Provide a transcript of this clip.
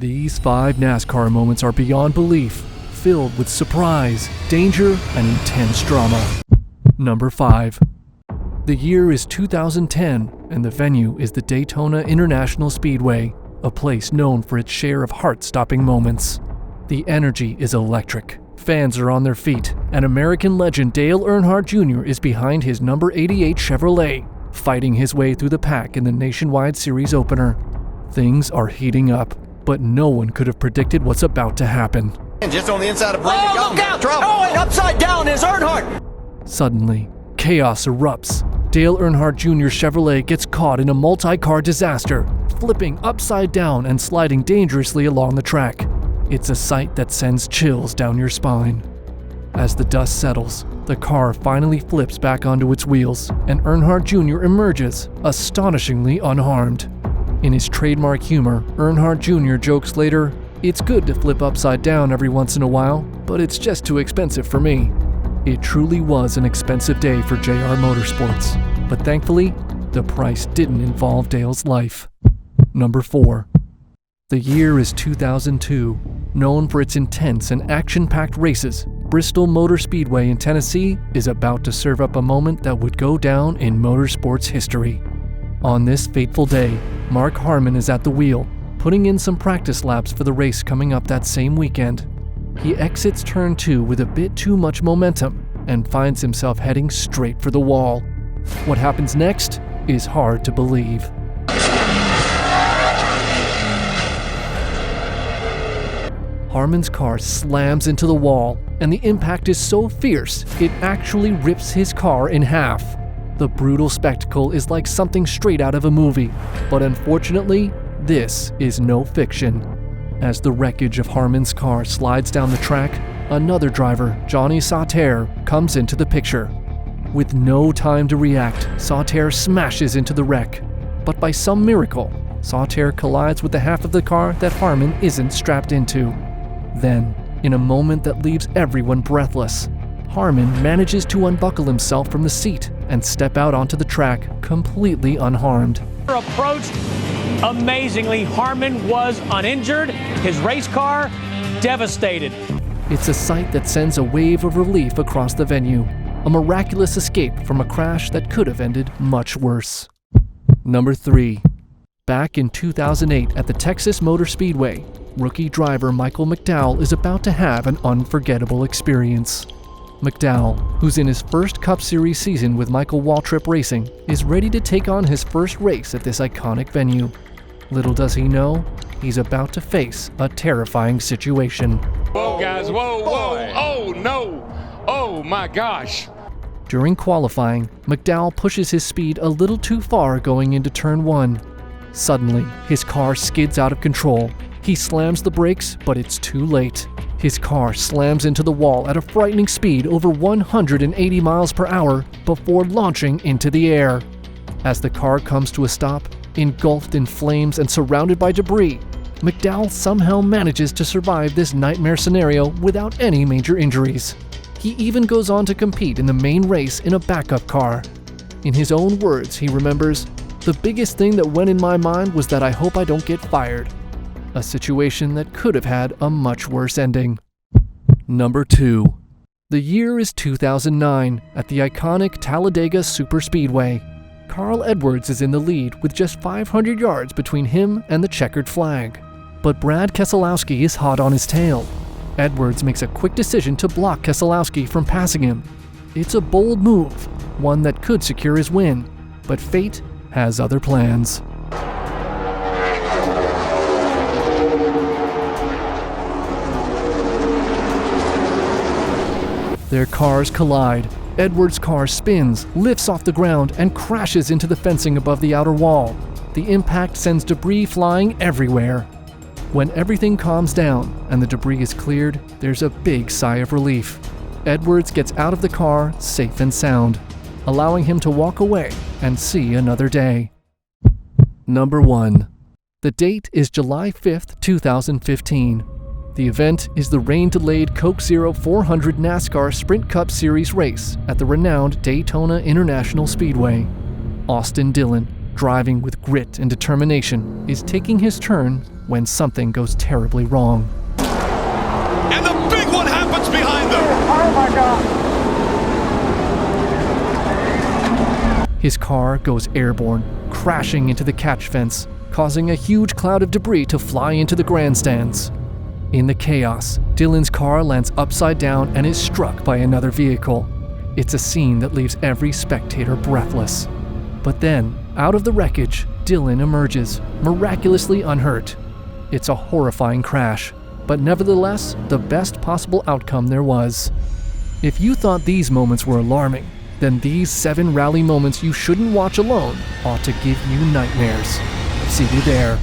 These 5 NASCAR moments are beyond belief, filled with surprise, danger, and intense drama. Number 5. The year is 2010, and the venue is the Daytona International Speedway, a place known for its share of heart-stopping moments. The energy is electric, fans are on their feet, and American legend Dale Earnhart Jr. is behind his number 88 Chevrolet, fighting his way through the pack in the Nationwide Series opener. Things are heating up, but no one could have predicted what's about to happen. And just on the inside of Brandon. Oh, look out! Oh, and upside down is Earnhardt! Suddenly, chaos erupts. Dale Earnhart Jr.'s Chevrolet gets caught in a multi-car disaster, flipping upside down and sliding dangerously along the track. It's a sight that sends chills down your spine. As the dust settles, the car finally flips back onto its wheels, and Earnhardt Jr. emerges, astonishingly unharmed. In his trademark humor, Earnhardt Jr. jokes later, "It's good to flip upside down every once in a while, but it's just too expensive for me." It truly was an expensive day for JR Motorsports, but thankfully, the price didn't involve Dale's life. Number 4. The year is 2002. Known for its intense and action-packed races, Bristol Motor Speedway in Tennessee is about to serve up a moment that would go down in motorsports history. On this fateful day, Mark Harmon is at the wheel, putting in some practice laps for the race coming up that same weekend. He exits turn 2 with a bit too much momentum and finds himself heading straight for the wall. What happens next is hard to believe. Harmon's car slams into the wall, and the impact is so fierce it actually rips his car in half. The brutal spectacle is like something straight out of a movie, but unfortunately, this is no fiction. As the wreckage of Harmon's car slides down the track, another driver, Johnny Sauter, comes into the picture. With no time to react, Sauter smashes into the wreck. But by some miracle, Sauter collides with the half of the car that Harmon isn't strapped into. Then, in a moment that leaves everyone breathless, Harmon manages to unbuckle himself from the seat and step out onto the track completely unharmed. Approached amazingly, Harmon was uninjured, his race car devastated. It's a sight that sends a wave of relief across the venue, a miraculous escape from a crash that could have ended much worse. Number 3. Back in 2008 at the Texas Motor Speedway, rookie driver Micheal McDowell is about to have an unforgettable experience. McDowell, who's in his first Cup Series season with Michael Waltrip Racing, is ready to take on his first race at this iconic venue. Little does he know, he's about to face a terrifying situation. Whoa, guys, whoa, whoa, oh no, oh my gosh. During qualifying, McDowell pushes his speed a little too far going into turn 1. Suddenly, his car skids out of control. He slams the brakes, but it's too late. His car slams into the wall at a frightening speed over 180 miles per hour before launching into the air. As the car comes to a stop, engulfed in flames and surrounded by debris, McDowell somehow manages to survive this nightmare scenario without any major injuries. He even goes on to compete in the main race in a backup car. In his own words, he remembers, "The biggest thing that went in my mind was that I hope I don't get fired." A situation that could have had a much worse ending. Number 2. The year is 2009 at the iconic Talladega Superspeedway. Carl Edwards is in the lead with just 500 yards between him and the checkered flag. But Brad Keselowski is hot on his tail. Edwards makes a quick decision to block Keselowski from passing him. It's a bold move, one that could secure his win, but fate has other plans. Their cars collide. Edwards' car spins, lifts off the ground, and crashes into the fencing above the outer wall. The impact sends debris flying everywhere. When everything calms down and the debris is cleared, there's a big sigh of relief. Edwards gets out of the car safe and sound, allowing him to walk away and see another day. Number 1. The date is July 5th, 2015. The event is the rain-delayed Coke Zero 400 NASCAR Sprint Cup Series race at the renowned Daytona International Speedway. Austin Dillon, driving with grit and determination, is taking his turn when something goes terribly wrong. And the big one happens behind them. Oh my God. His car goes airborne, crashing into the catch fence, causing a huge cloud of debris to fly into the grandstands. In the chaos, Dillon's car lands upside down and is struck by another vehicle. It's a scene that leaves every spectator breathless. But then, out of the wreckage, Dillon emerges, miraculously unhurt. It's a horrifying crash, but nevertheless, the best possible outcome there was. If you thought these moments were alarming, then these 7 rally moments you shouldn't watch alone ought to give you nightmares. See you there.